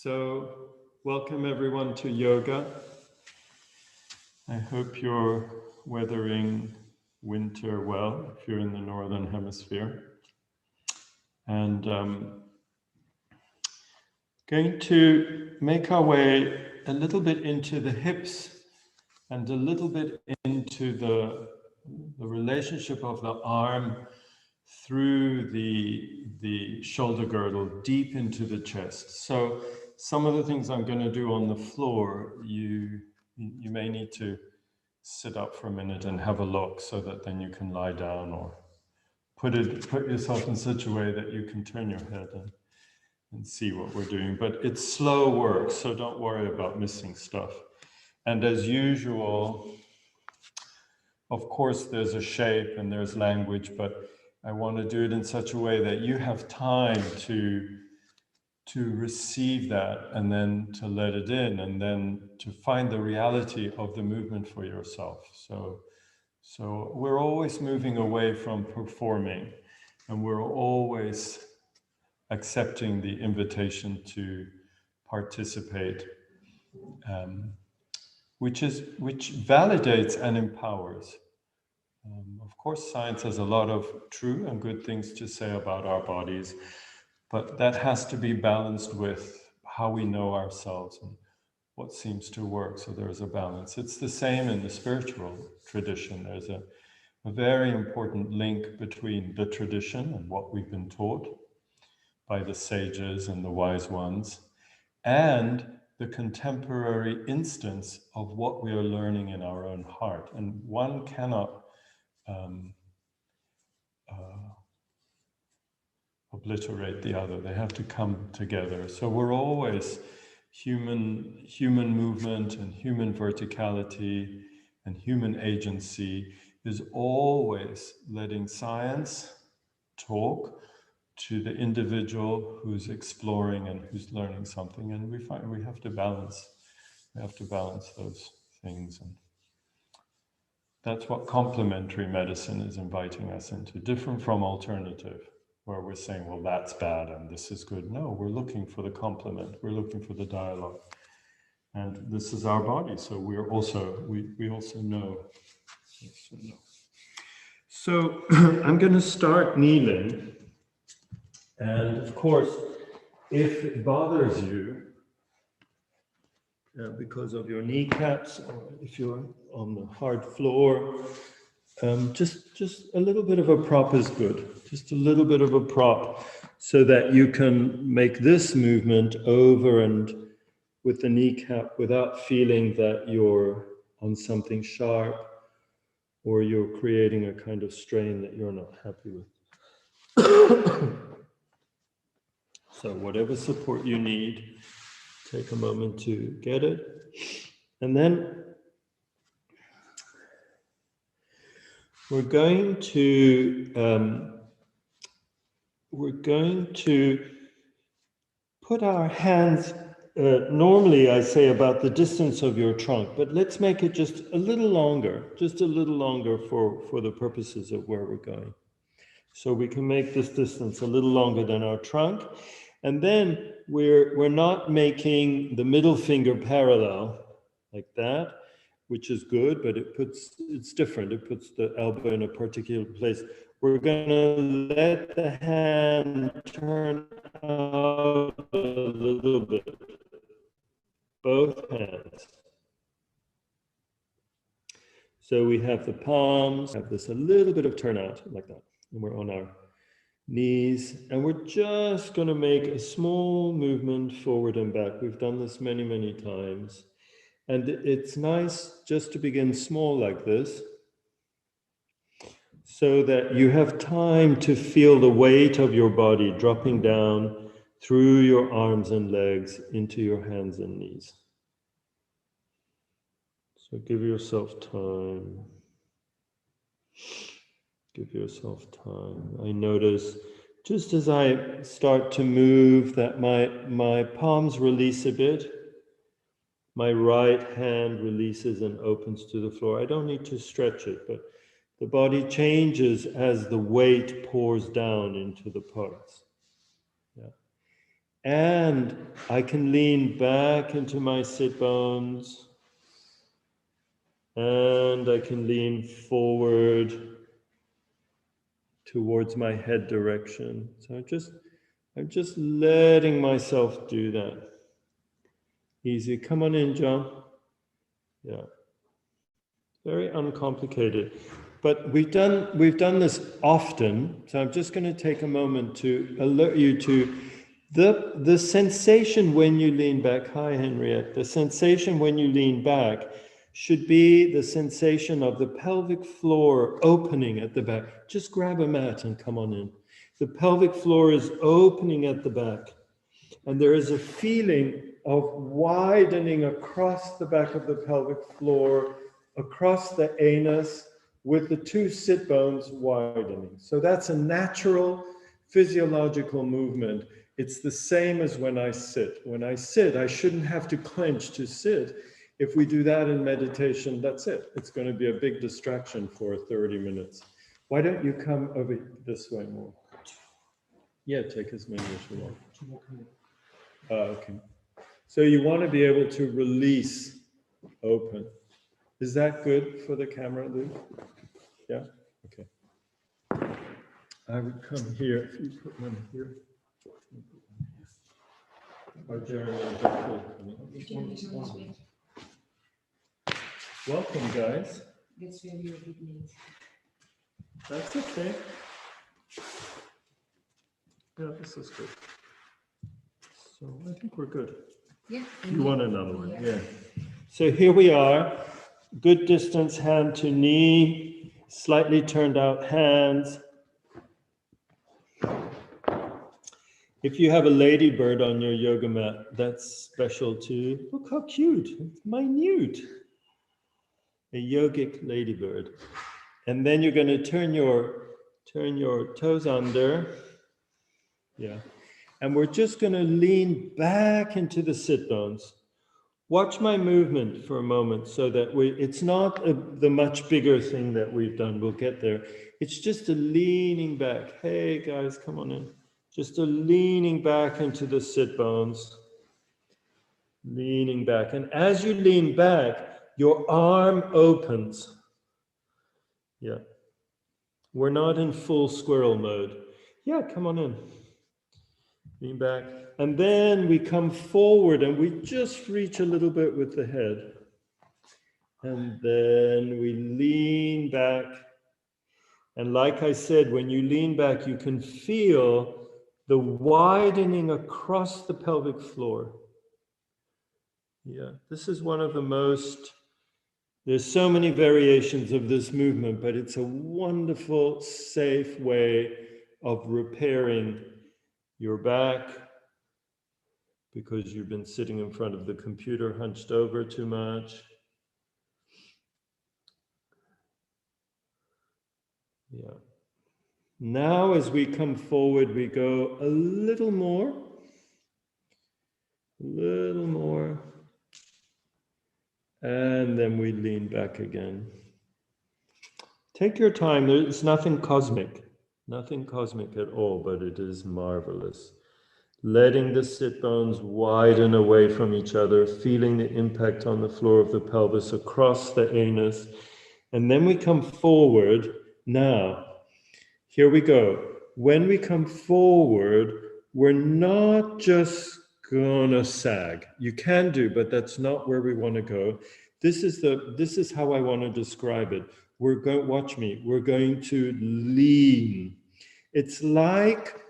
So, welcome everyone to yoga. I hope you're weathering winter well if you're in the Northern Hemisphere. And going to make our way a little bit into the hips and a little bit into the relationship of the arm through the shoulder girdle deep into the chest. So some of the things I'm going to do on the floor, you may need to sit up for a minute and have a look so that then you can lie down or put yourself in such a way that you can turn your head and see what we're doing. But it's slow work, so don't worry about missing stuff. And as usual, of course, there's a shape and there's language, but I want to do it in such a way that you have time to receive that and then to let it in and then to find the reality of the movement for yourself. So we're always moving away from performing, and we're always accepting the invitation to participate, which validates and empowers. Of course, science has a lot of true and good things to say about our bodies, but that has to be balanced with how we know ourselves and what seems to work. So there's a balance. It's the same in the spiritual tradition. There's a very important link between the tradition and what we've been taught by the sages and the wise ones, and the contemporary instance of what we are learning in our own heart. And one cannot obliterate the other. They have to come together. So we're always human movement and human verticality and human agency is always letting science talk to the individual who's exploring and who's learning something. And we find we have to balance those things. And that's what complementary medicine is inviting us into, different from alternative, where we're saying, well, that's bad and this is good. No, we're looking for the complement. We're looking for the dialogue. And this is our body, so we also know. So I'm going to start kneeling. And of course, if it bothers you, because of your kneecaps, or if you're on the hard floor, just a little bit of a prop is good. Just a little bit of a prop so that you can make this movement over and with the kneecap without feeling that you're on something sharp or you're creating a kind of strain that you're not happy with. So whatever support you need, take a moment to get it. And then we're going to put our hands, normally I say about the distance of your trunk, but let's make it just a little longer for the purposes of where we're going. So we can make this distance a little longer than our trunk. And then we're not making the middle finger parallel like that, which is good, but it's different. It puts the elbow in a particular place. We're going to let the hand turn out a little bit, both hands. So we have the palms, have this a little bit of turnout like that, and we're on our knees, and we're just going to make a small movement forward and back. We've done this many, many times. And it's nice just to begin small like this, so that you have time to feel the weight of your body dropping down through your arms and legs into your hands and knees. So give yourself time. Give yourself time. I notice just as I start to move that my palms release a bit. My right hand releases and opens to the floor. I don't need to stretch it, but the body changes as the weight pours down into the parts. Yeah. And I can lean back into my sit bones. And I can lean forward towards my head direction. So I'm just letting myself do that. Easy. Come on in, John. Yeah. Very uncomplicated. But we've done this often, so I'm just going to take a moment to alert you to the sensation when you lean back. Hi, Henriette. The sensation when you lean back should be the sensation of the pelvic floor opening at the back. Just grab a mat and come on in. The pelvic floor is opening at the back. And there is a feeling of widening across the back of the pelvic floor, across the anus, with the two sit bones widening. So that's a natural physiological movement. It's the same as when I sit. When I sit, I shouldn't have to clench to sit. If we do that in meditation, that's it. It's going to be a big distraction for 30 minutes. Why don't you come over this way more? Yeah, take as many as you want. Okay. So you want to be able to release open. Is that good for the camera, Lou? Yeah? Okay. I would come here. If you put one here. Or Jeremy, welcome, guys. That's where you're with me. That's okay. Yeah, this is good. So I think we're good. Yeah. You want another one? Yeah. So here we are. Good distance, hand to knee, slightly turned out hands. If you have a ladybird on your yoga mat, that's special too. Look how cute, it's minute. A yogic ladybird. And then you're going to turn your toes under. Yeah. And we're just going to lean back into the sit bones. Watch my movement for a moment so that it's not the much bigger thing that we've done. We'll get there. It's just a leaning back. Hey guys, come on in. Just a leaning back into the sit bones. Leaning back. And as you lean back, your arm opens. Yeah. We're not in full squirrel mode. Yeah, come on in. Lean back. And then we come forward and we just reach a little bit with the head. And then we lean back. And like I said, when you lean back, you can feel the widening across the pelvic floor. Yeah, this is one of the most, there's so many variations of this movement, but it's a wonderful, safe way of repairing your back because you've been sitting in front of the computer hunched over too much. Yeah. Now as we come forward, we go a little more. And then we lean back again. Take your time. There's nothing cosmic at all, but it is marvelous. Letting the sit bones widen away from each other, feeling the impact on the floor of the pelvis across the anus. And then we come forward. Now, here we go. When we come forward, we're not just gonna sag. You can do, but that's not where we want to go. This is how I want to describe it. Watch me. We're going to lean. It's like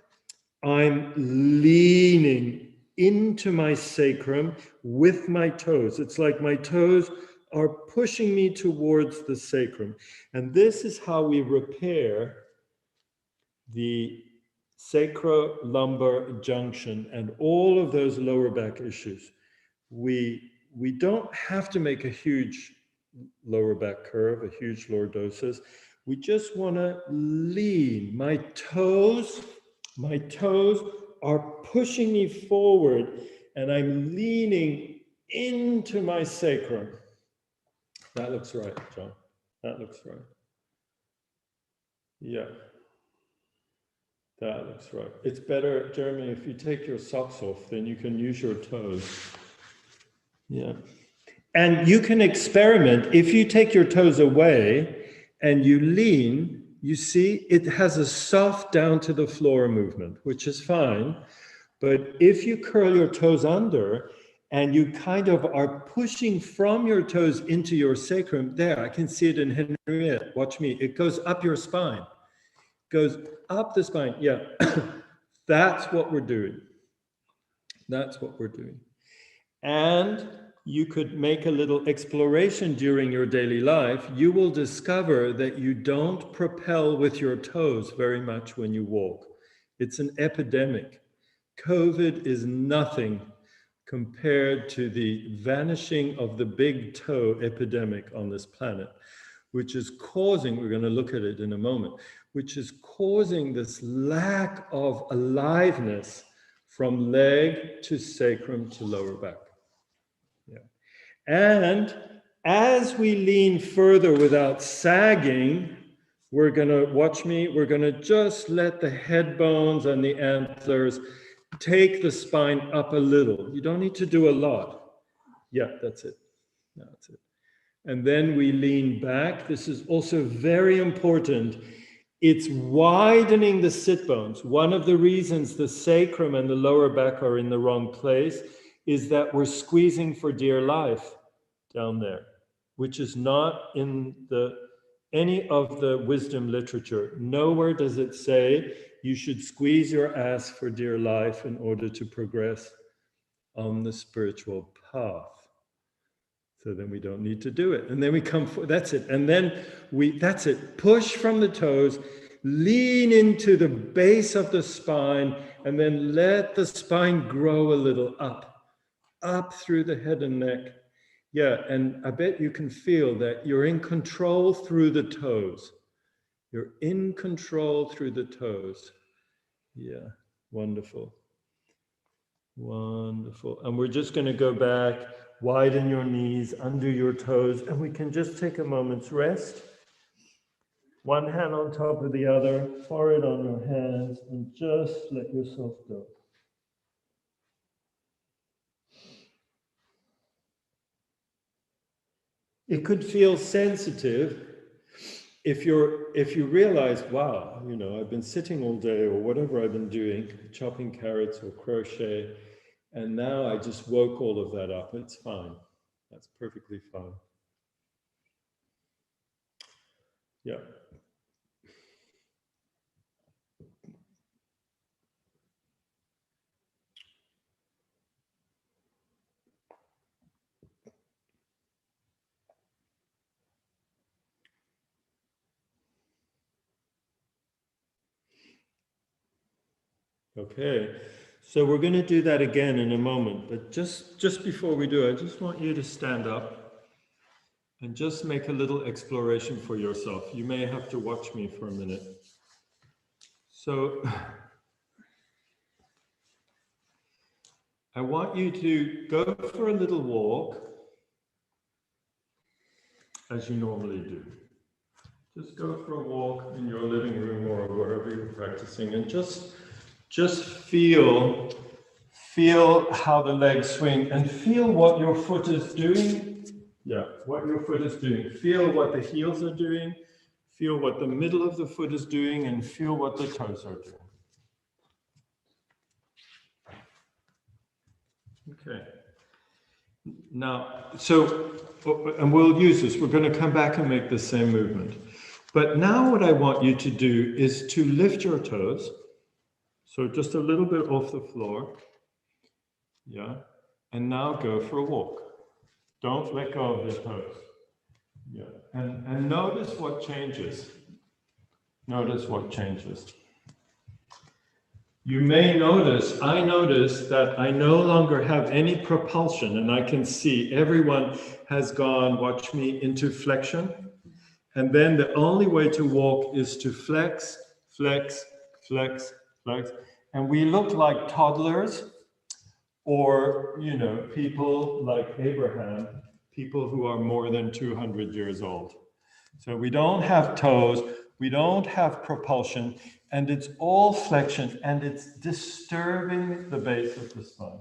I'm leaning into my sacrum with my toes. It's like my toes are pushing me towards the sacrum. And this is how we repair the sacro-lumbar junction and all of those lower back issues. We don't have to make a huge lower back curve, a huge lordosis. We just want to lean. My toes are pushing me forward and I'm leaning into my sacrum. That looks right, John. That looks right. Yeah. That looks right. It's better, Jeremy, if you take your socks off, then you can use your toes. Yeah. And you can experiment. If you take your toes away and you lean, you see it has a soft down to the floor movement, which is fine. But if you curl your toes under and you kind of are pushing from your toes into your sacrum, there, I can see it in Henriette. Watch me. It goes up your spine. Goes up the spine. Yeah. That's what we're doing. That's what we're doing. And you could make a little exploration during your daily life. You will discover that you don't propel with your toes very much when you walk. It's an epidemic. COVID is nothing compared to the vanishing of the big toe epidemic on this planet, which is causing, we're going to look at it in a moment, which is causing this lack of aliveness from leg to sacrum to lower back. Yeah. And as we lean further without sagging, we're going to, watch me, we're going to just let the head bones and the antlers take the spine up a little. You don't need to do a lot. Yeah, that's it. That's it. And then we lean back. This is also very important. It's widening the sit bones. One of the reasons the sacrum and the lower back are in the wrong place is that we're squeezing for dear life down there, which is not in any of the wisdom literature. Nowhere does it say you should squeeze your ass for dear life in order to progress on the spiritual path. So then we don't need to do it. And then we come, that's it. And then that's it. Push from the toes, lean into the base of the spine, and then let the spine grow a little up through the head and neck. Yeah, and I bet you can feel that you're in control through the toes. You're in control through the toes. Yeah, wonderful. Wonderful. And we're just going to go back, widen your knees, under your toes, and we can just take a moment's rest. One hand on top of the other, forehead on your hands, and just let yourself go. It could feel sensitive if you realize, wow, you know, I've been sitting all day or whatever I've been doing, chopping carrots or crochet, and now I just woke all of that up. It's fine. That's perfectly fine. Yeah. Okay, so we're going to do that again in a moment, but just before we do, I just want you to stand up and just make a little exploration for yourself. You may have to watch me for a minute. So I want you to go for a little walk as you normally do. Just go for a walk in your living room or wherever you're practicing, and just feel how the legs swing and feel what your foot is doing. Yeah, what your foot is doing. Feel what the heels are doing. Feel what the middle of the foot is doing, and feel what the toes are doing. Okay. Now, and we'll use this. We're going to come back and make the same movement. But now what I want you to do is to lift your toes. So just a little bit off the floor. Yeah. And now go for a walk. Don't let go of the toes. Yeah. And notice what changes. Notice what changes. You may notice, I notice that I no longer have any propulsion, and I can see everyone has gone, watch me, into flexion. And then the only way to walk is to flex, flex, flex, flex. And we look like toddlers, or, you know, people like Abraham, people who are more than 200 years old. So we don't have toes. We don't have propulsion, and it's all flexion, and it's disturbing the base of the spine.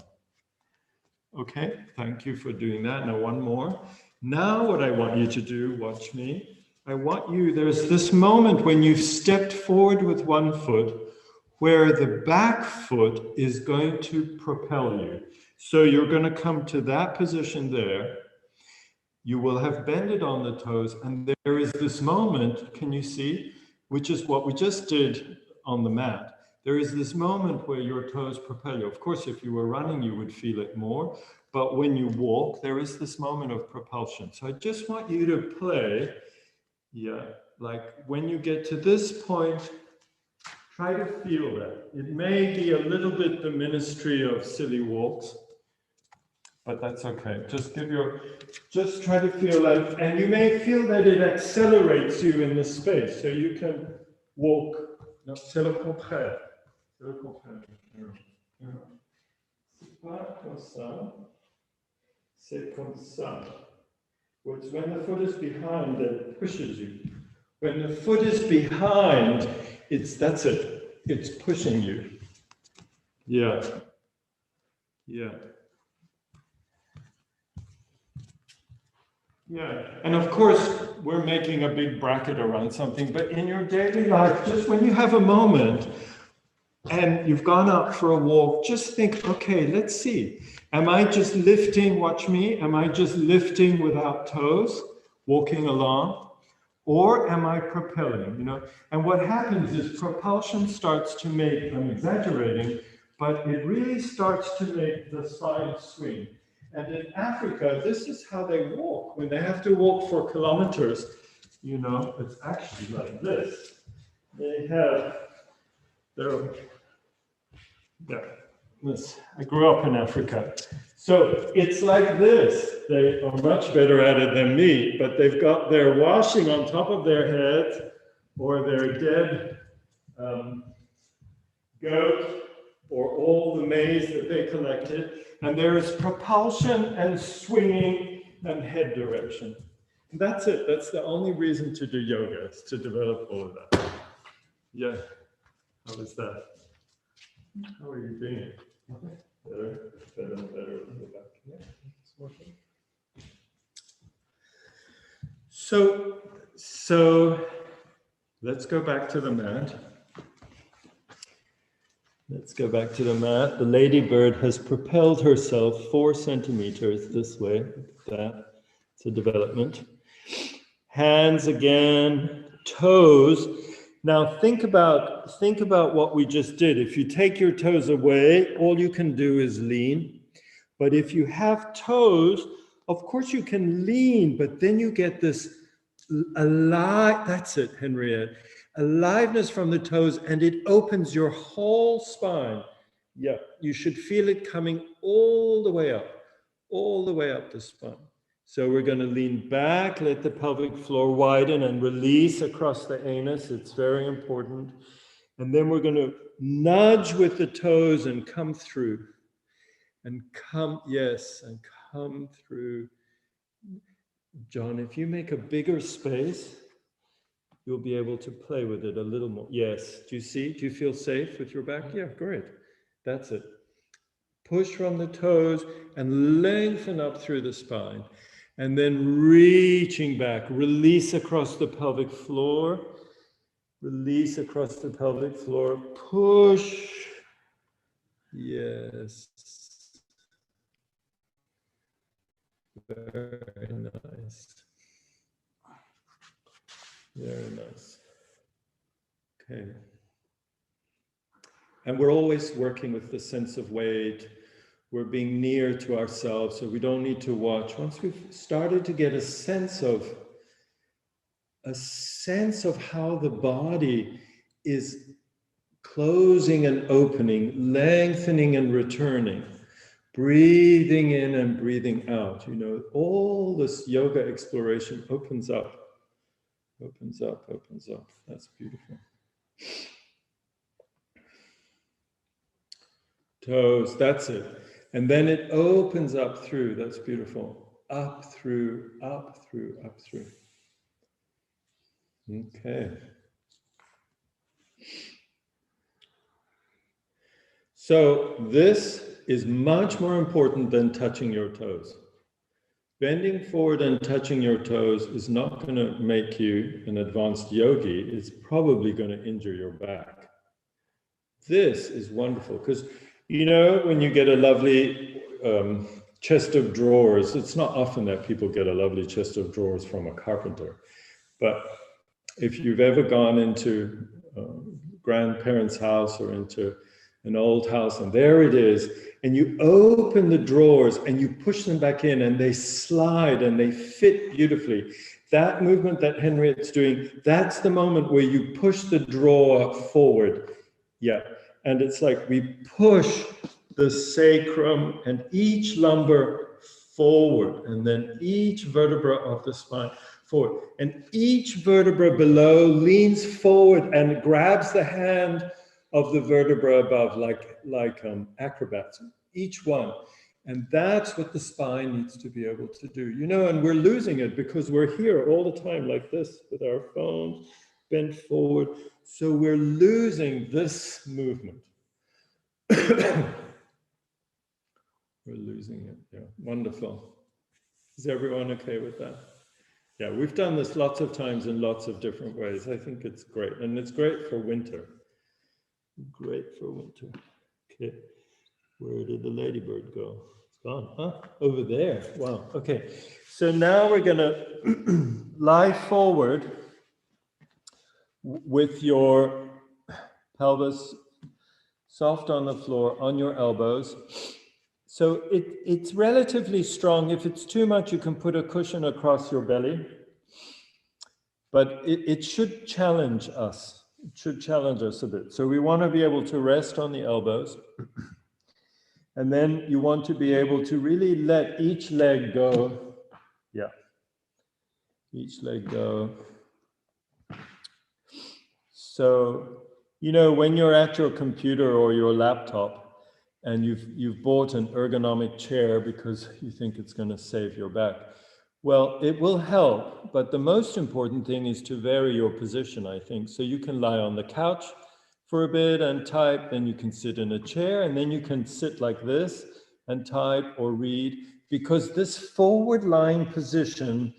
Okay, thank you for doing that. Now one more. Now what I want you to do, watch me. I want you, there's this moment when you've stepped forward with one foot where the back foot is going to propel you. So you're going to come to that position there. You will have bended on the toes, and there is this moment, can you see, which is what we just did on the mat. There is this moment where your toes propel you. Of course, if you were running, you would feel it more, but when you walk, there is this moment of propulsion. So I just want you to play, like when you get to this point, try to feel that. It may be a little bit the ministry of silly walks, but that's okay. Just try to feel that, and you may feel that it accelerates you in the space, so you can walk. No, c'est le contraire. C'est le contraire. C'est pas comme ça. C'est comme ça. Which when the foot is behind, it pushes you. When the foot is behind, that's it. It's pushing you. Yeah. Yeah. Yeah, and of course, we're making a big bracket around something, but in your daily life, just when you have a moment and you've gone out for a walk, just think, okay, let's see. Am I just lifting, watch me, am I just lifting without toes, walking along? Or am I propelling, And what happens is propulsion starts to make, I'm exaggerating, but it really starts to make the spine swing. And in Africa, this is how they walk. When they have to walk for kilometers, it's actually like this. They have I grew up in Africa. So it's like this. They are much better at it than me, but they've got their washing on top of their heads or their dead goat or all the maize that they collected. And there is propulsion and swinging and head direction. And that's it. That's the only reason to do yoga, is to develop all of that. Yeah. How is that? How are you doing? Better. Yeah. So let's go back to the mat. Let's go back to the mat. The ladybird has propelled herself 4 centimeters this way. It's a development. Hands again, toes. Now think about what we just did. If you take your toes away, all you can do is lean. But if you have toes, of course you can lean, but then you get this that's it, Henriette. Aliveness from the toes, and it opens your whole spine. Yeah, you should feel it coming all the way up the spine. So we're going to lean back, let the pelvic floor widen and release across the anus. It's very important. And then we're going to nudge with the toes and come through. And come through. John, if you make a bigger space, you'll be able to play with it a little more. Yes, do you see? Do you feel safe with your back? Yeah, great. That's it. Push from the toes and lengthen up through the spine. And then reaching back, release across the pelvic floor. Release across the pelvic floor. Push. Yes. Very nice. Very nice. Okay. And we're always working with the sense of weight. We're being near to ourselves, so we don't need to watch. Once we've started to get a sense of how the body is closing and opening, lengthening and returning, breathing in and breathing out, all this yoga exploration opens up. Opens up. That's beautiful. Toes, that's it. And then it opens up through. That's beautiful. Up through. Okay. So this is much more important than touching your toes. Bending forward and touching your toes is not going to make you an advanced yogi. It's probably going to injure your back. This is wonderful because, you know, when you get a lovely chest of drawers, it's not often that people get a lovely chest of drawers from a carpenter. But if you've ever gone into a grandparents' house or into an old house, and there it is, and you open the drawers and you push them back in and they slide and they fit beautifully. That movement that Henriette's doing, that's the moment where you push the drawer forward. Yeah, and it's like we push the sacrum and each lumbar forward, and then each vertebra of the spine forward. And each vertebra below leans forward and grabs the hand of the vertebra above, like acrobats, each one. And that's what the spine needs to be able to do. You know, and we're losing it because we're here all the time like this with our phones bent forward. So we're losing this movement. We're losing it. Yeah, wonderful. Is everyone okay with that? Yeah, we've done this lots of times in lots of different ways. I think it's great. And it's great for winter. Great for winter. Okay. Where did the ladybird go? It's gone, huh? Over there. Wow. Okay. So now we're going to lie forward with your pelvis soft on the floor, on your elbows. So it's relatively strong. If it's too much, you can put a cushion across your belly. But it should challenge us. It should challenge us a bit. So we want to be able to rest on the elbows. And then you want to be able to really let each leg go. Yeah. Each leg go. So, you know, when you're at your computer or your laptop and you've bought an ergonomic chair because you think it's going to save your back, well, it will help, but the most important thing is to vary your position, I think. So you can lie on the couch for a bit and type, then you can sit in a chair, and then you can sit like this and type or read, because this forward lying position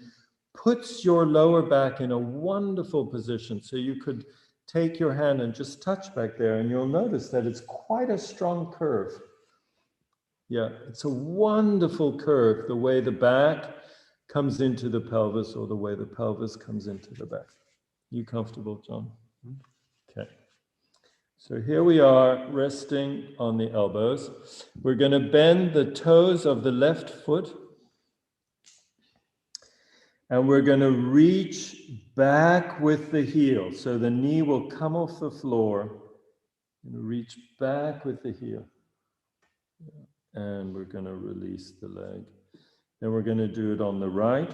puts your lower back in a wonderful position. So you could take your hand and just touch back there, and you'll notice that it's quite a strong curve. Yeah, it's a wonderful curve, the way the back comes into the pelvis or the way the pelvis comes into the back. You comfortable, John? Okay. So here we are resting on the elbows. We're going to bend the toes of the left foot. And we're going to reach back with the heel. So the knee will come off the floor. And reach back with the heel. And we're going to release the leg. Then we're going to do it on the right.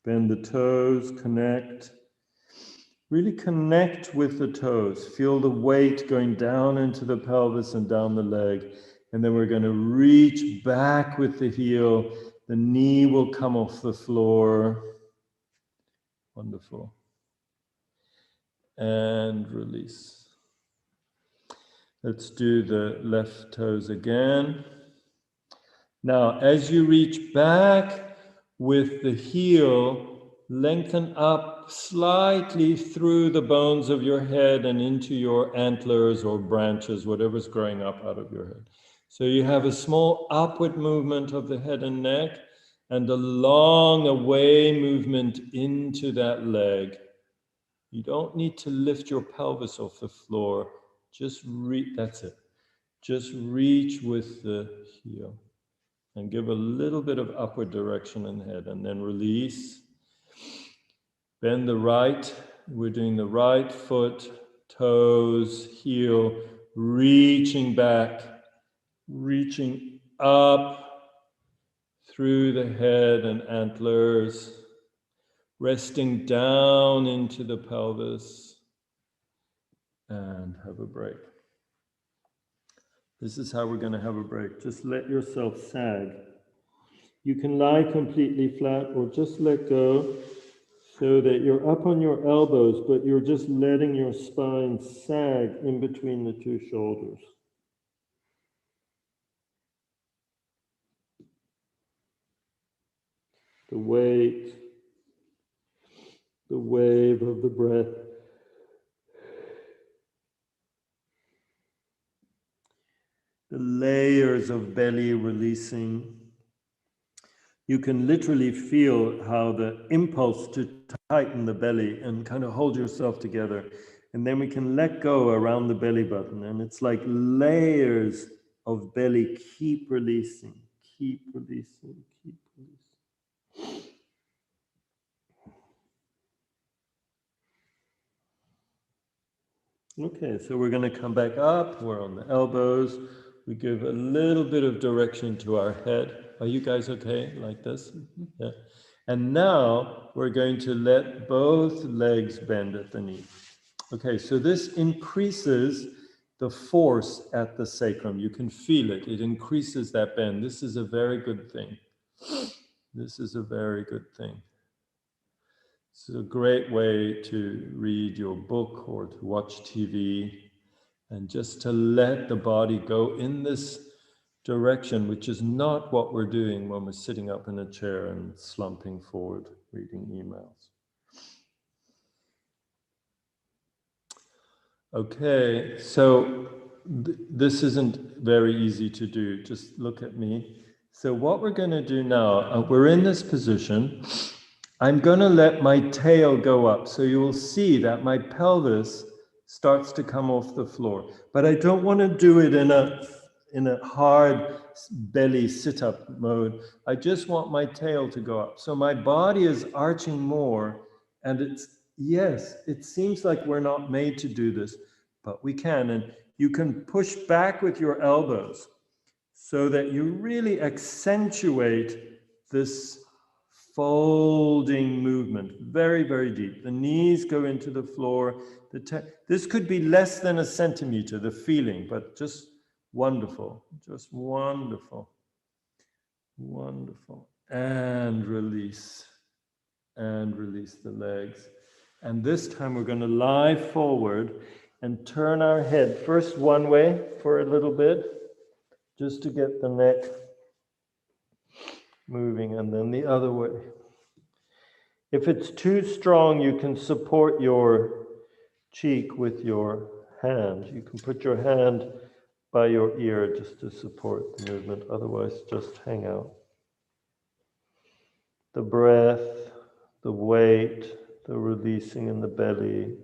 Bend the toes, connect. Really connect with the toes. Feel the weight going down into the pelvis and down the leg. And then we're going to reach back with the heel. The knee will come off the floor. Wonderful. And release. Let's do the left toes again. Now, as you reach back with the heel, lengthen up slightly through the bones of your head and into your antlers or branches, whatever's growing up out of your head. So you have a small upward movement of the head and neck and a long away movement into that leg. You don't need to lift your pelvis off the floor. Just reach, that's it. Just reach with the heel. And give a little bit of upward direction in the head, and then release. Bend the right. We're doing the right foot, toes, heel, reaching back, reaching up through the head and antlers, resting down into the pelvis, and have a break. This is how we're going to have a break. Just let yourself sag. You can lie completely flat or just let go. so that you're up on your elbows, but you're just letting your spine sag in between the two shoulders. The weight, the wave of the breath. The layers of belly releasing. You can literally feel how the impulse to tighten the belly and kind of hold yourself together. And then we can let go around the belly button. And it's like layers of belly. Keep releasing, keep releasing, keep releasing. Okay, so we're going to come back up. We're on the elbows. We give a little bit of direction to our head. Are you guys okay like this? Yeah. And now we're going to let both legs bend at the knee. Okay, so this increases the force at the sacrum. You can feel it. It increases that bend. This is a very good thing. This is a very good thing. This is a great way to read your book or to watch TV and just to let the body go in this direction, which is not what we're doing when we're sitting up in a chair and slumping forward reading emails. Okay, so this isn't very easy to do. Just look at me. So what we're going to do now, we're in this position. I'm going to let my tail go up. So you will see that my pelvis starts to come off the floor. But I don't want to do it in a hard belly sit-up mode. I just want my tail to go up. So my body is arching more, and yes, it seems like we're not made to do this, but we can. And you can push back with your elbows so that you really accentuate this folding movement, very, very deep. The knees go into the floor. This could be less than a centimeter, the feeling, but just wonderful, just wonderful, wonderful. And release the legs. And this time we're going to lie forward and turn our head first one way for a little bit, just to get the neck moving, and then the other way. If it's too strong, you can support your cheek with your hand. You can put your hand by your ear just to support the movement. Otherwise, just hang out. The breath, the weight, the releasing in the belly.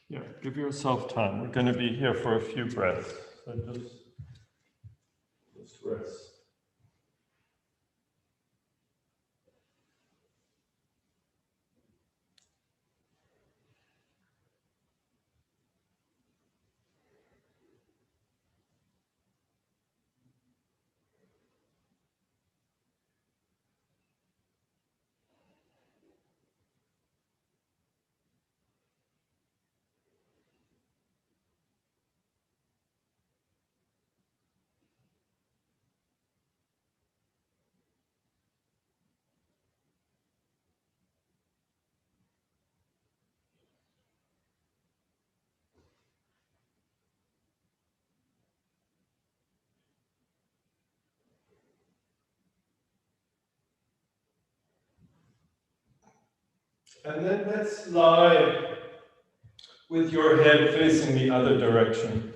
Yeah, give yourself time. We're going to be here for a few breaths. So just rest. And then let's lie with your head facing the other direction.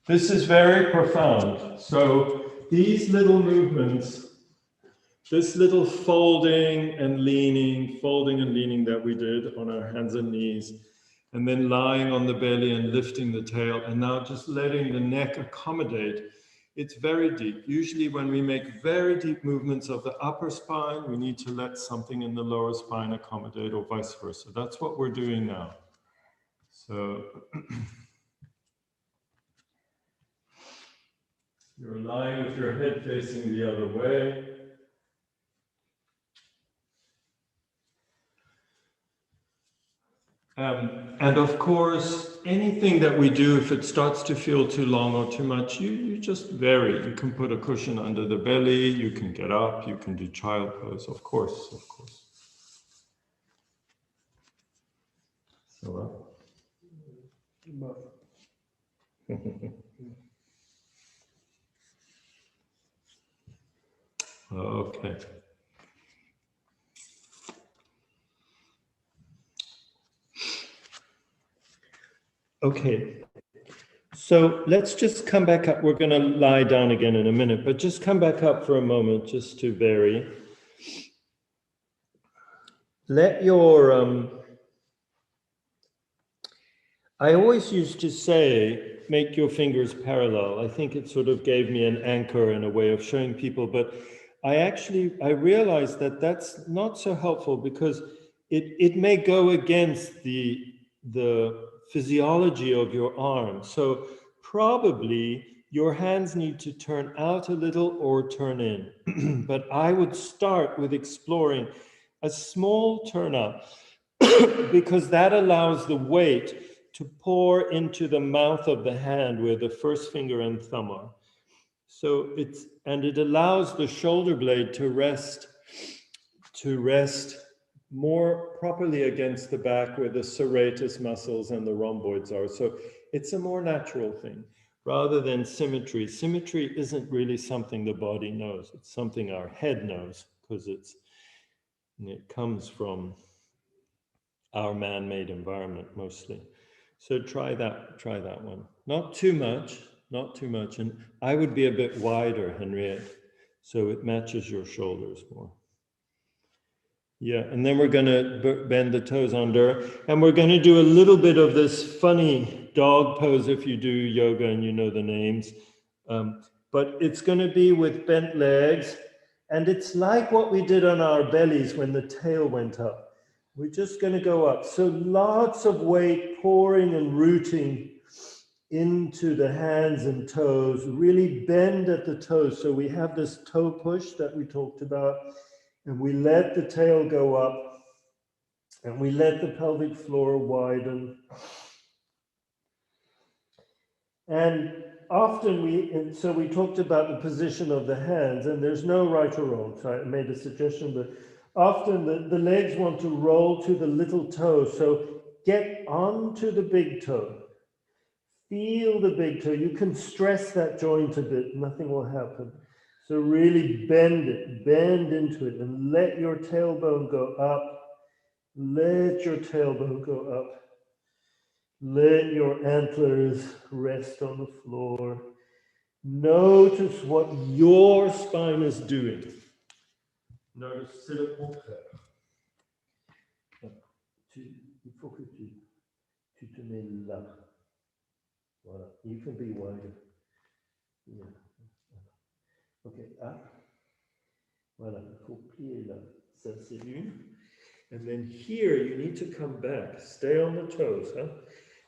This is very profound. So these little movements, this little folding and leaning that we did on our hands and knees, and then lying on the belly and lifting the tail, and now just letting the neck accommodate. It's very deep. Usually when we make very deep movements of the upper spine, we need to let something in the lower spine accommodate, or vice versa. That's what we're doing now. So you're lying with your head facing the other way. And of course, anything that we do, if it starts to feel too long or too much, you just vary. You can put a cushion under the belly, you can get up, you can do child pose, of course, of course. So, okay. Okay. So let's just come back up. We're going to lie down again in a minute, but just come back up for a moment just to vary. Let your, I always used to say, make your fingers parallel. I think it sort of gave me an anchor and a way of showing people, but I realized that that's not so helpful because it may go against the physiology of your arm. So probably your hands need to turn out a little or turn in. But I would start with exploring a small turn up because that allows the weight to pour into the mouth of the hand where the first finger and thumb are. So it allows the shoulder blade to rest more properly against the back where the serratus muscles and the rhomboids are. So it's a more natural thing rather than symmetry. Symmetry isn't really something the body knows. It's something our head knows because it comes from our man-made environment mostly. So try that one. Not too much. And I would be a bit wider, Henriette, so it matches your shoulders more. Yeah, and then we're going to bend the toes under, and we're going to do a little bit of this funny dog pose if you do yoga and you know the names. But it's going to be with bent legs, and it's like what we did on our bellies when the tail went up. We're just going to go up. So lots of weight pouring and rooting into the hands and toes, really bend at the toes. So we have this toe push that we talked about, and we let the tail go up, and we let the pelvic floor widen. And often we talked about the position of the hands, and there's no right or wrong. So I made a suggestion, but often the legs want to roll to the little toe. So get onto the big toe. Feel the big toe. You can stress that joint a bit, nothing will happen. So really bend it, bend into it, and let your tailbone go up. Let your tailbone go up. Let your antlers rest on the floor. Notice what your spine is doing. Notice, c'est le contraire. Il faut que tu te mets là. Voilà. You can be wider. Yeah. Okay, up. Voilà, il faut plier là. Ça, c'est une. And then here, you need to come back. Stay on the toes, huh?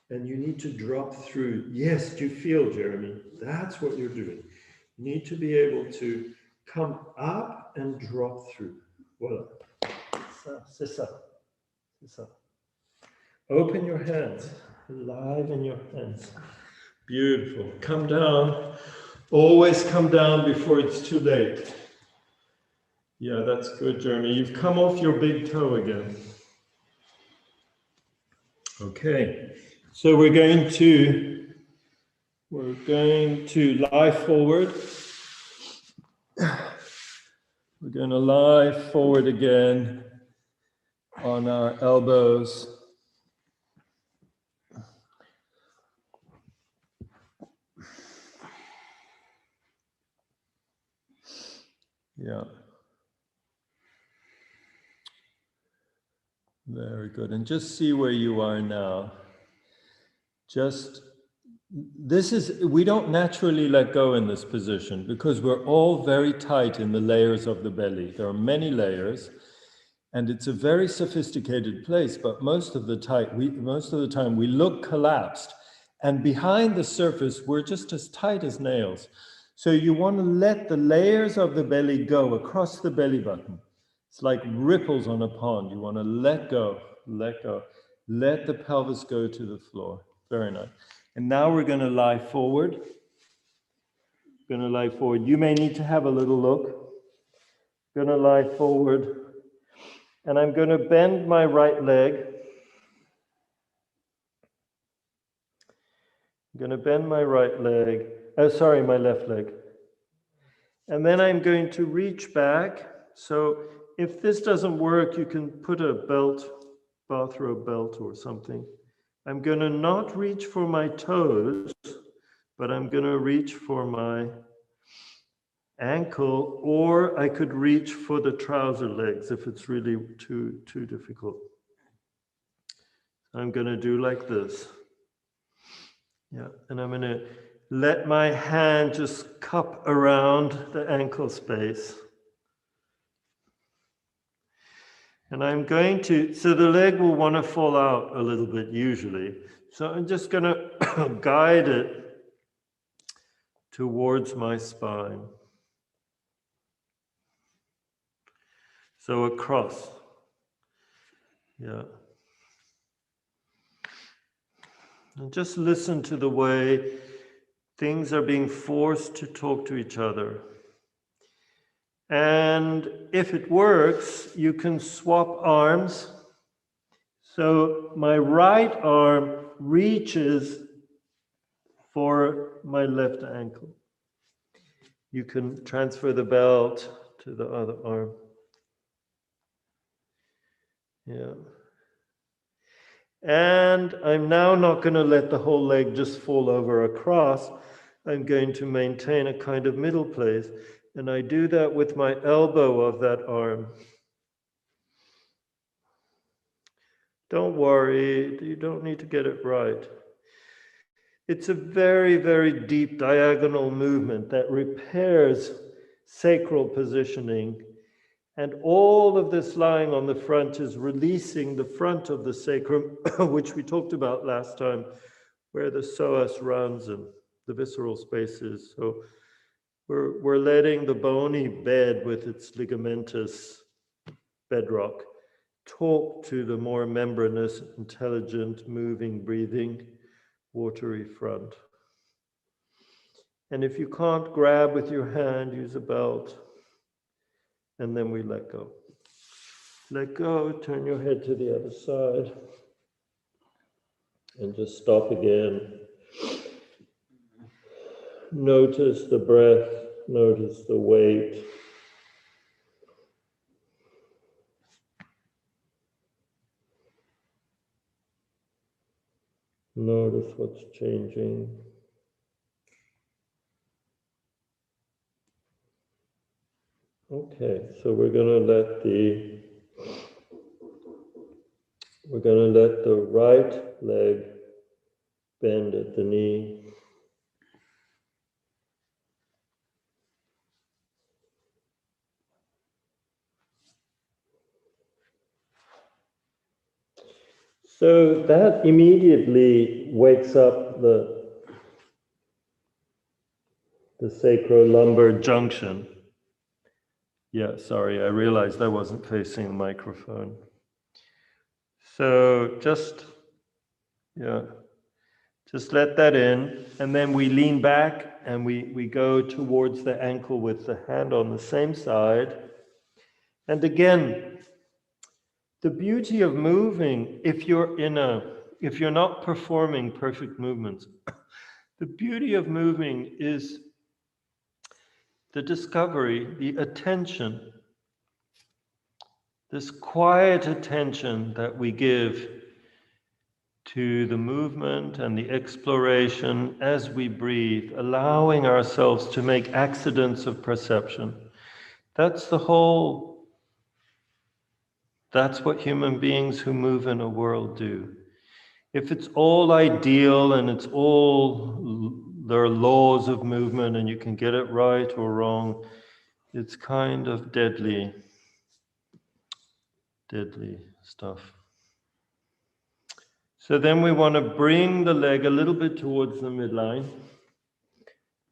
And you need to drop through. Yes, do you feel, Jeremy? That's what you're doing. You need to be able to come up and drop through. Voilà. C'est ça. C'est ça. Open your hands. Alive in your hands. Beautiful. Come down. Always come down before it's too late. Yeah, that's good, Jeremy. You've come off your big toe again. Okay. So we're going to lie forward. We're going to lie forward again on our elbows. Yeah. Very good. And just see where you are now. We don't naturally let go in this position because we're all very tight in the layers of the belly. There are many layers, and it's a very sophisticated place, but most of the time we look collapsed, and behind the surface, we're just as tight as nails. So you want to let the layers of the belly go across the belly button. It's like ripples on a pond. You want to let go, Let the pelvis go to the floor. Very nice. And now we're going to lie forward. Going to lie forward. You may need to have a little look. Going to lie forward. And I'm going to bend my right leg. I'm going to bend my right leg. Oh, sorry, my left leg. And then I'm going to reach back. So if this doesn't work, you can put a belt, bathrobe belt or something. I'm going to not reach for my toes, but I'm going to reach for my ankle, or I could reach for the trouser legs if it's really too difficult. I'm going to do like this. Yeah, and I'm going to let my hand just cup around the ankle space. And I'm going to, so the leg will want to fall out a little bit usually. So I'm just going to guide it towards my spine. So across. Yeah. And just listen to the way things are being forced to talk to each other. And if it works, you can swap arms. So my right arm reaches for my left ankle. You can transfer the belt to the other arm. Yeah. And I'm now not going to let the whole leg just fall over across. I'm going to maintain a kind of middle place. And I do that with my elbow of that arm. Don't worry, you don't need to get it right. It's a very, very deep diagonal movement that repairs sacral positioning. And all of this lying on the front is releasing the front of the sacrum, which we talked about last time, where the psoas runs and the visceral spaces. So we're letting the bony bed with its ligamentous bedrock talk to the more membranous, intelligent, moving, breathing, watery front. And if you can't grab with your hand, use a belt, and then we let go. Let go, turn your head to the other side, and just stop again. Notice the breath, notice the weight. Notice what's changing. Okay, so we're going to let the right leg bend at the knee. So that immediately wakes up the sacro-lumbar junction. Yeah, sorry, I realized I wasn't facing the microphone. So just let that in, and then we lean back and we go towards the ankle with the hand on the same side. And again, the beauty of moving, if you're not performing perfect movements, the beauty of moving is the discovery, the attention, this quiet attention that we give to the movement and the exploration as we breathe, allowing ourselves to make accidents of perception. That's what human beings who move in a world do. If it's all ideal and it's all, there are laws of movement and you can get it right or wrong, it's kind of deadly stuff. So then we want to bring the leg a little bit towards the midline.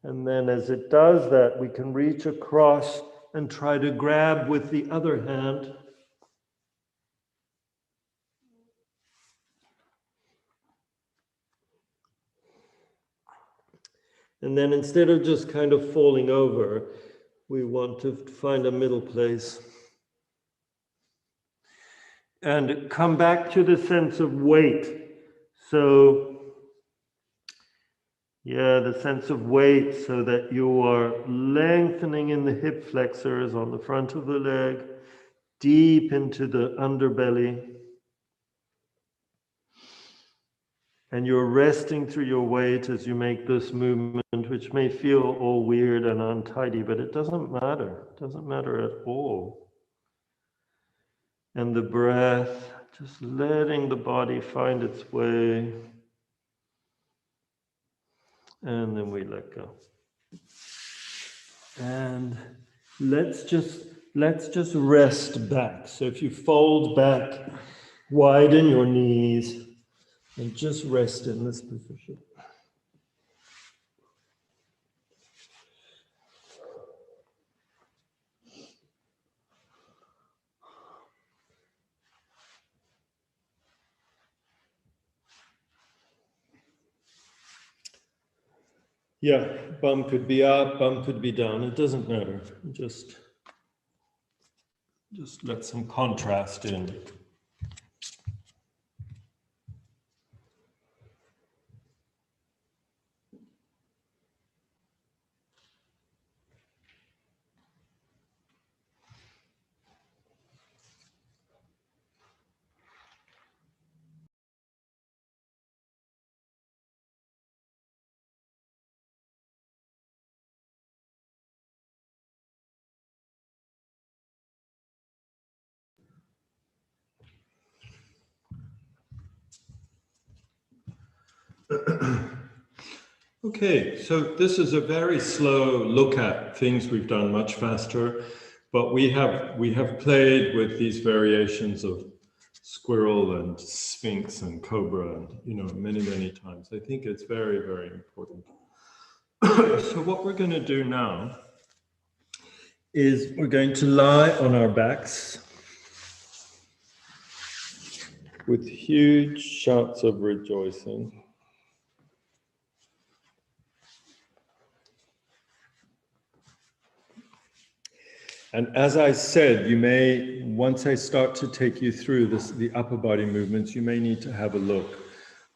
And then as it does that, we can reach across and try to grab with the other hand. And then instead of just kind of falling over, we want to find a middle place. And come back to the sense of weight. So, yeah, the sense of weight, so that you are lengthening in the hip flexors on the front of the leg, deep into the underbelly. And you're resting through your weight as you make this movement, which may feel all weird and untidy, but it doesn't matter. It doesn't matter at all. And the breath, just letting the body find its way. And then we let go. And let's just rest back. So if you fold back, widen your knees, and just rest in this position. Yeah, bum could be up, bum could be down. It doesn't matter. Just let some contrast in. Okay, so this is a very slow look at things we've done much faster, but we have played with these variations of squirrel and sphinx and cobra and many times. I think it's very, very important. So what we're going to do now is we're going to lie on our backs with huge shouts of rejoicing. And as I said, you may, once I start to take you through the upper body movements, you may need to have a look.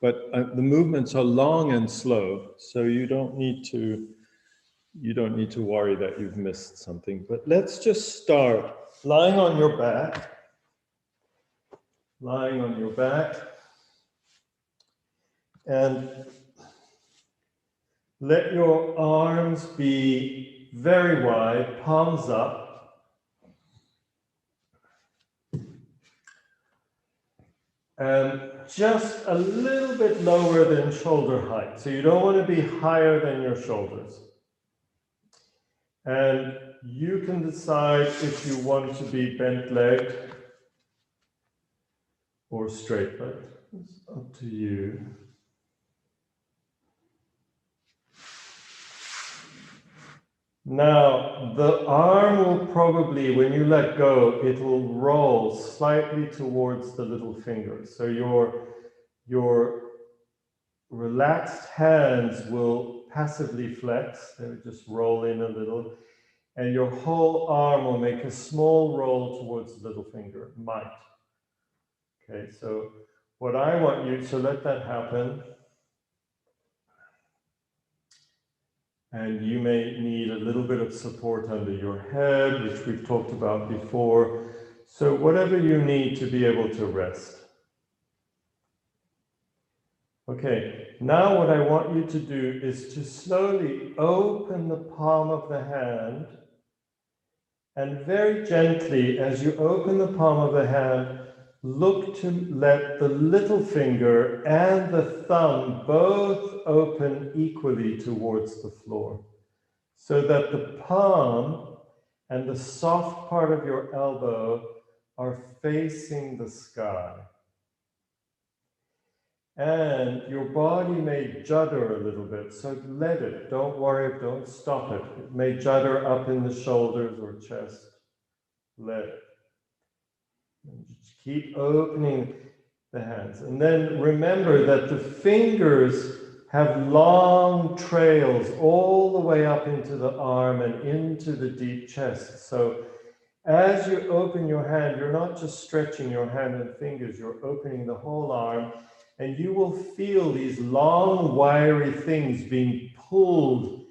But the movements are long and slow, so you don't need to worry that you've missed something. But let's just start lying on your back. Lying on your back. And let your arms be very wide, palms up. And just a little bit lower than shoulder height. So you don't want to be higher than your shoulders. And you can decide if you want to be bent-legged or straight-legged. It's up to you. Now, the arm will probably, when you let go, it will roll slightly towards the little finger. So your relaxed hands will passively flex. They will just roll in a little. And your whole arm will make a small roll towards the little finger. Might. Okay, so what I want you to let that happen. And you may need a little bit of support under your head, which we've talked about before. So whatever you need to be able to rest. Okay, now what I want you to do is to slowly open the palm of the hand, and very gently, as you open the palm of the hand, look to let the little finger and the thumb both open equally towards the floor, so that the palm and the soft part of your elbow are facing the sky. And your body may judder a little bit, so let it. Don't worry, don't stop it. It may judder up in the shoulders or chest. Let it. And just keep opening the hands. And then remember that the fingers have long trails all the way up into the arm and into the deep chest. So as you open your hand, you're not just stretching your hand and fingers, you're opening the whole arm, and you will feel these long, wiry things being pulled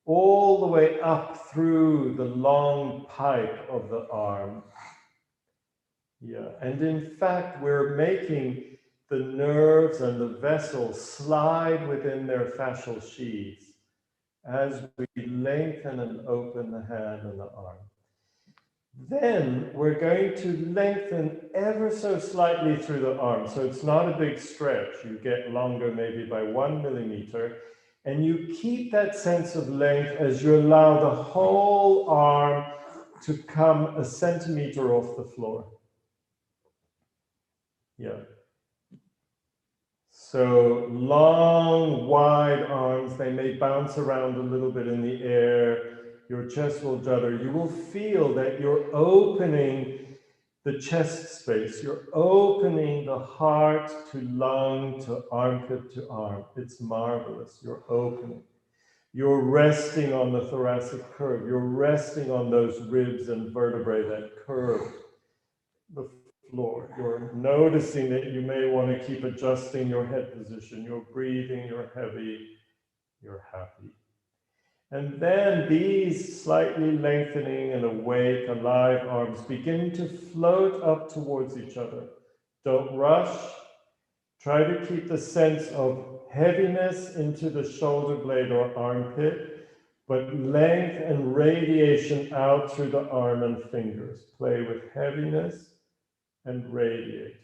all the way up through the long pipe of the arm. Yeah, and in fact, we're making the nerves and the vessels slide within their fascial sheaths as we lengthen and open the hand and the arm. Then we're going to lengthen ever so slightly through the arm. So it's not a big stretch. You get longer maybe by 1 millimeter. And you keep that sense of length as you allow the whole arm to come a centimeter off the floor. Yeah. So long, wide arms, they may bounce around a little bit in the air. Your chest will judder. You will feel that you're opening the chest space. You're opening the heart to lung, to armpit to arm. It's marvelous. You're opening. You're resting on the thoracic curve. You're resting on those ribs and vertebrae that curve the floor. You're noticing that you may want to keep adjusting your head position. You're breathing, you're heavy, you're happy. And then these slightly lengthening and awake, alive arms begin to float up towards each other. Don't rush. Try to keep the sense of heaviness into the shoulder blade or armpit, but length and radiation out through the arm and fingers. Play with heaviness and radiating.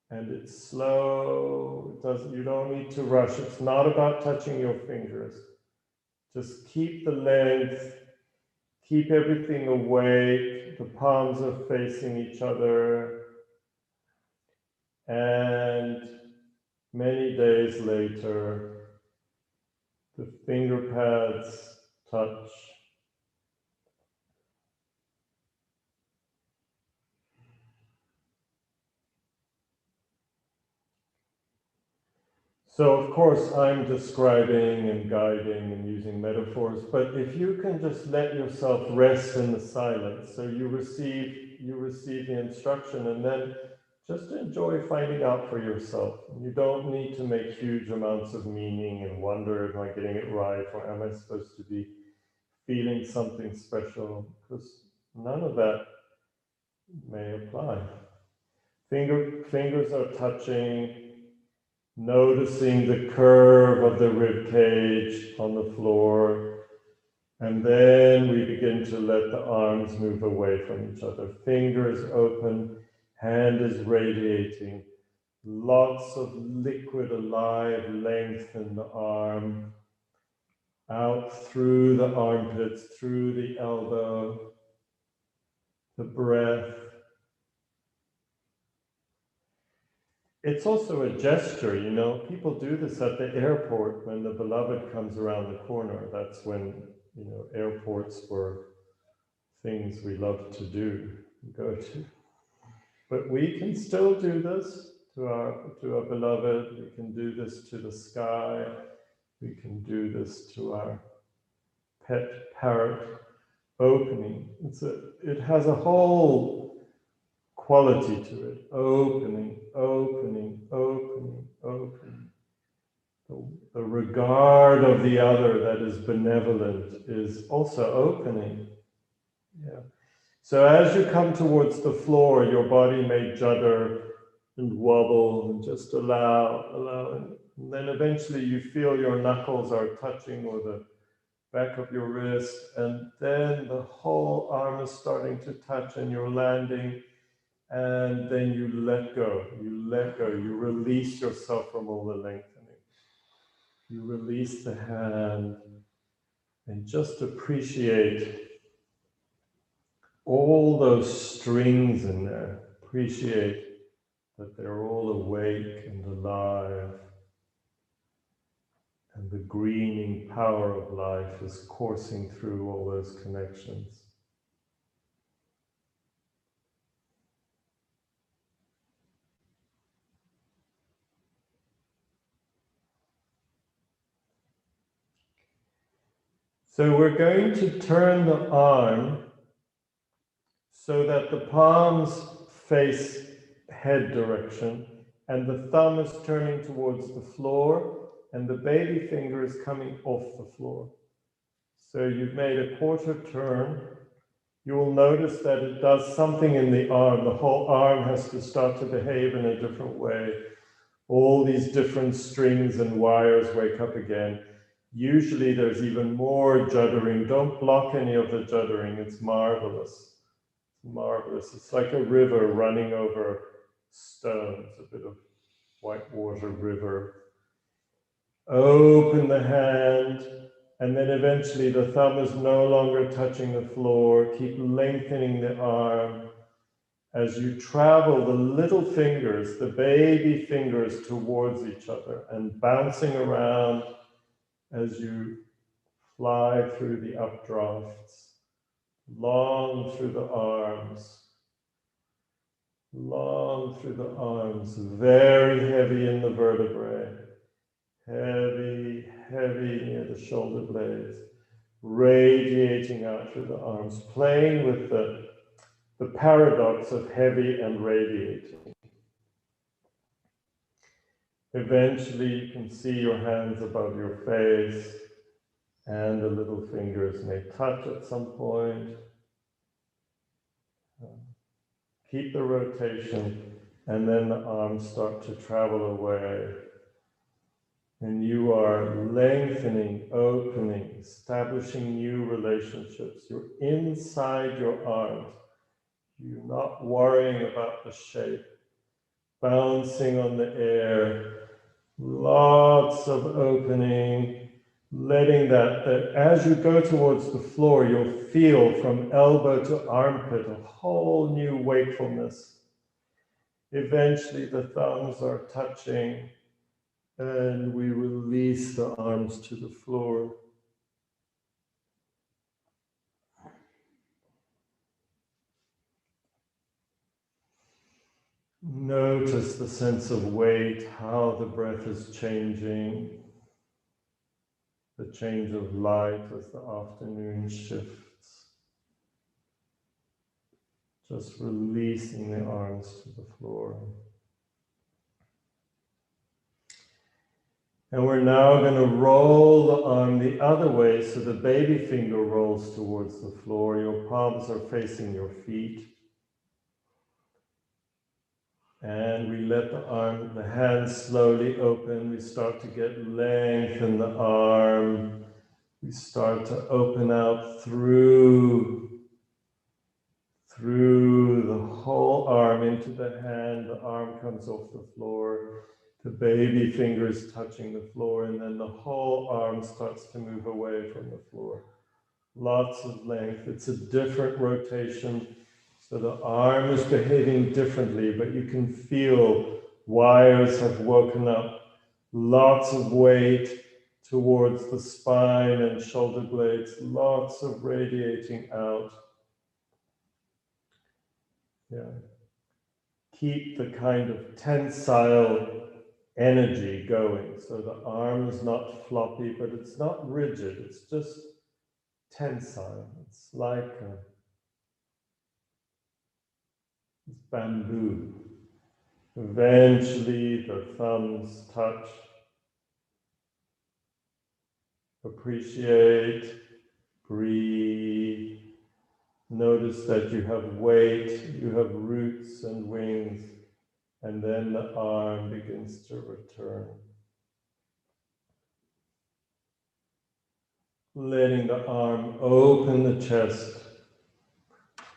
And it's slow. You don't need to rush. It's not about touching your fingers. Just keep the length, keep everything awake. The palms are facing each other. And many days later, the finger pads touch. So, of course, I'm describing and guiding and using metaphors, but if you can just let yourself rest in the silence, so you receive the instruction and then just enjoy finding out for yourself. You don't need to make huge amounts of meaning and wonder, am I getting it right, or am I supposed to be feeling something special? Because none of that may apply. Fingers are touching, noticing the curve of the rib cage on the floor, and then we begin to let the arms move away from each other. Fingers open, hand is radiating, lots of liquid alive length in the arm, out through the armpits, through the elbow, the breath. It's also a gesture, you know, people do this at the airport when the beloved comes around the corner. That's when, you know, airports were things we love to do, go to. But we can still do this to our beloved. We can do this to the sky. We can do this to our pet parrot. Opening. It has a whole quality to it. Opening, opening, opening, opening. The regard of the other that is benevolent is also opening. Yeah. So as you come towards the floor, your body may judder and wobble and just allow. And then eventually you feel your knuckles are touching or the back of your wrist, and then the whole arm is starting to touch and you're landing, and then you let go, you release yourself from all the lengthening. You release the hand and just appreciate all those strings in there. Appreciate that they're all awake and alive. And the greening power of life is coursing through all those connections. So we're going to turn the arm so that the palms face head direction and the thumb is turning towards the floor and the baby finger is coming off the floor. So you've made a quarter turn. You will notice that it does something in the arm. The whole arm has to start to behave in a different way. All these different strings and wires wake up again. Usually there's even more juddering. Don't block any of the juddering. It's marvelous. It's marvelous. It's like a river running over stones, a bit of whitewater river. Open the hand, and then eventually the thumb is no longer touching the floor. Keep lengthening the arm. As you travel the little fingers, the baby fingers towards each other and bouncing around as you fly through the updrafts, long through the arms, very heavy in the vertebrae, heavy near the shoulder blades, radiating out through the arms, playing with the paradox of heavy and radiating. Eventually, you can see your hands above your face, and the little fingers may touch at some point. Keep the rotation, and then the arms start to travel away. And you are lengthening, opening, establishing new relationships. You're inside your arms. You're not worrying about the shape. Bouncing on the air, lots of opening, letting that as you go towards the floor, you'll feel from elbow to armpit a whole new wakefulness. Eventually the thumbs are touching and we release the arms to the floor. Notice the sense of weight, how the breath is changing, the change of light as the afternoon shifts. Just releasing the arms to the floor. And we're now going to roll the arm the other way so the baby finger rolls towards the floor. Your palms are facing your feet. And we let the hands slowly open. We start to get length in the arm. We start to open out through the whole arm into the hand. The arm comes off the floor. The baby fingers touching the floor, and then the whole arm starts to move away from the floor. Lots of length. It's a different rotation. So the arm is behaving differently, but you can feel wires have woken up, lots of weight towards the spine and shoulder blades, lots of radiating out. Yeah. Keep the kind of tensile energy going. So the arm is not floppy, but it's not rigid, it's just tensile. It's like bamboo. Eventually the thumbs touch. Appreciate, breathe. Notice that you have weight, you have roots and wings, and then the arm begins to return. Letting the arm open the chest.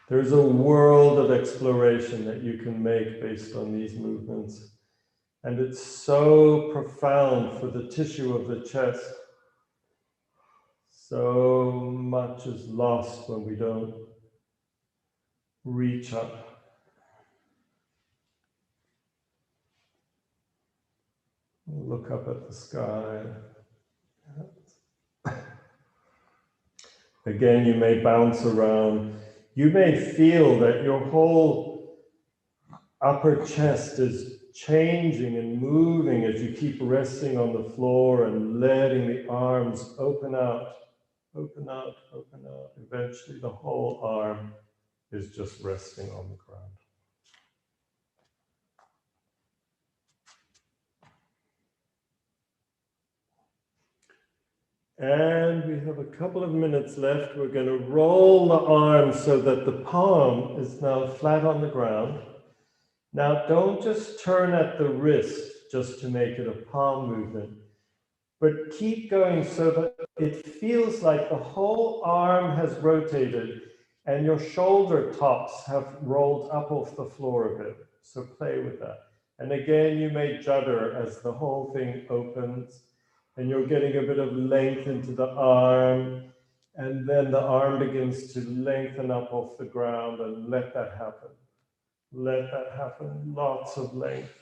There's a world of exploration that you can make based on these movements. And it's so profound for the tissue of the chest. So much is lost when we don't reach up. Look up at the sky. Again, you may bounce around. You may feel that your whole upper chest is changing and moving as you keep resting on the floor and letting the arms open out. open out, open out. Eventually the whole arm is just resting on the ground. And we have a couple of minutes left. We're going to roll the arm so that the palm is now flat on the ground. Now, don't just turn at the wrist just to make it a palm movement, but keep going so that it feels like the whole arm has rotated and your shoulder tops have rolled up off the floor a bit. So play with that. And again, you may judder as the whole thing opens and you're getting a bit of length into the arm. And then the arm begins to lengthen up off the ground, and let that happen. Let that happen. Lots of length.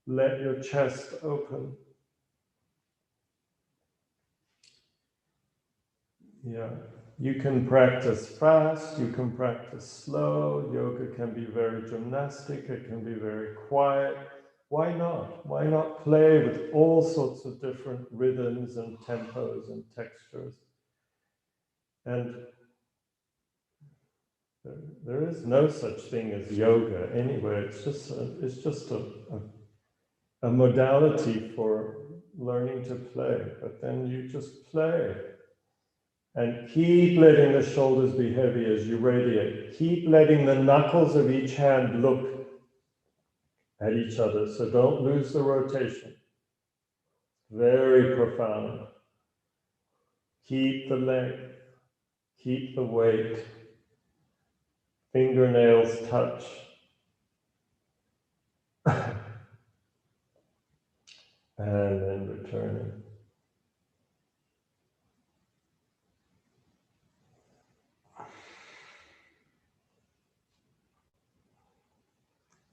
Let your chest open. Yeah. You can practice fast, you can practice slow. Yoga can be very gymnastic, it can be very quiet. Why not? Why not play with all sorts of different rhythms and tempos and textures? And there is no such thing as yoga anywhere. It's just a modality for learning to play. But then you just play. And keep letting the shoulders be heavy as you radiate. Keep letting the knuckles of each hand look at each other. So don't lose the rotation. Very profound. Keep the length. Keep the weight. Fingernails touch. And then returning.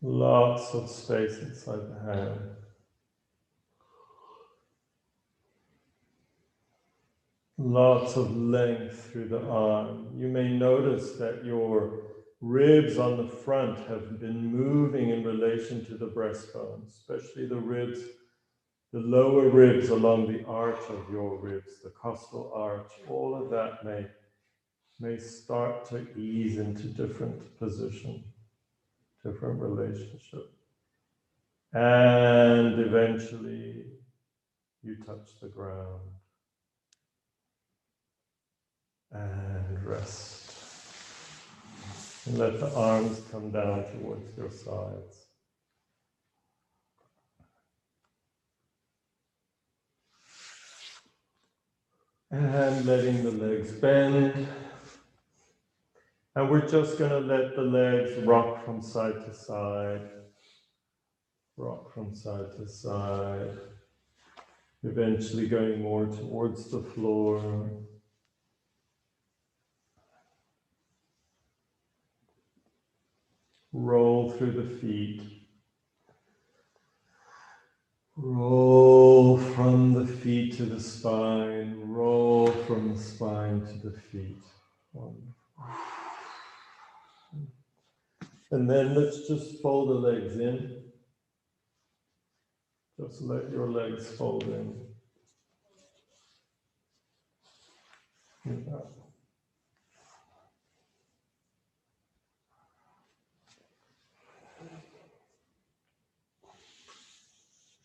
Lots of space inside the hand. Lots of length through the arm. You may notice that your ribs on the front have been moving in relation to the breastbone, especially the ribs, the lower ribs along the arch of your ribs, the costal arch. All of that may start to ease into different position, different relationship. And eventually you touch the ground. And rest. And let the arms come down towards your sides. And letting the legs bend. And we're just going to let the legs rock from side to side. Rock from side to side. Eventually going more towards the floor. Roll through the feet. Roll from the feet to the spine. Roll from the spine to the feet. Wonderful. And then let's just fold the legs in. Just let your legs fold in. Yeah.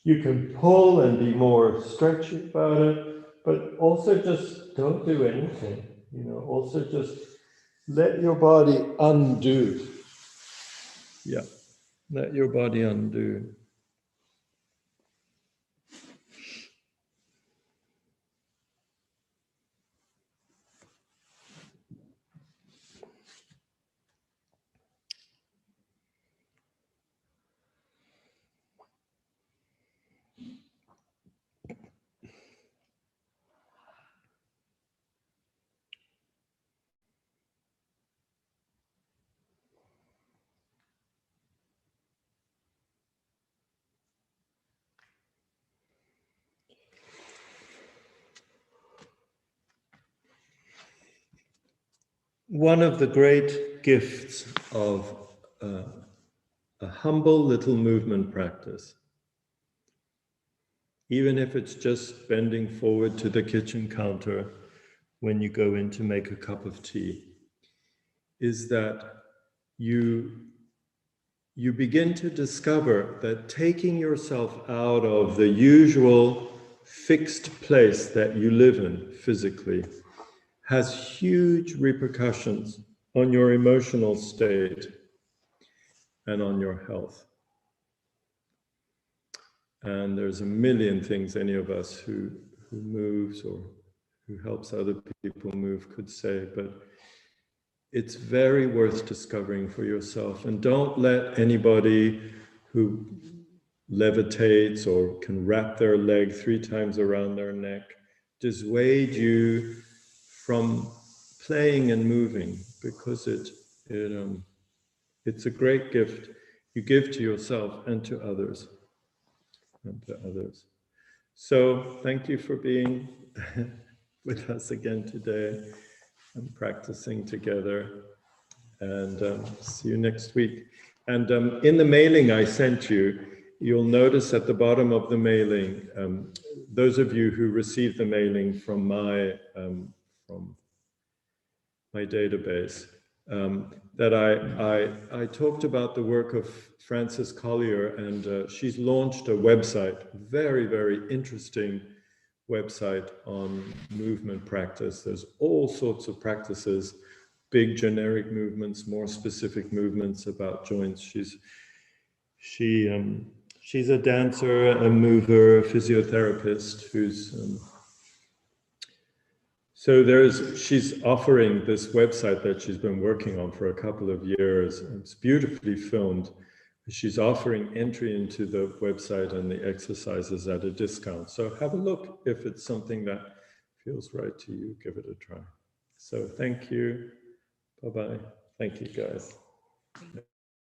You can pull and be more stretchy about it, but also just don't do anything. Also just let your body undo. Yeah, let your body undo. One of the great gifts of a humble little movement practice, even if it's just bending forward to the kitchen counter when you go in to make a cup of tea is that you begin to discover that taking yourself out of the usual fixed place that you live in physically has huge repercussions on your emotional state and on your health. And there's a million things any of us who moves or who helps other people move could say, but it's very worth discovering for yourself. And don't let anybody who levitates or can wrap their leg 3 times around their neck dissuade you from playing and moving, because it's a great gift you give to yourself and to others. So thank you for being with us again today and practicing together, and see you next week. And in the mailing I sent you, you'll notice at the bottom of the mailing, those of you who received the mailing from my database, that I talked about the work of Frances Collier, and she's launched a website, very, very interesting website on movement practice. There's all sorts of practices, big generic movements, more specific movements about joints. She's a dancer, a mover, a physiotherapist who's she's offering this website that she's been working on for a couple of years. It's beautifully filmed. She's offering entry into the website and the exercises at a discount. So have a look. If it's something that feels right to you, give it a try. So thank you. Bye-bye. Thank you, guys.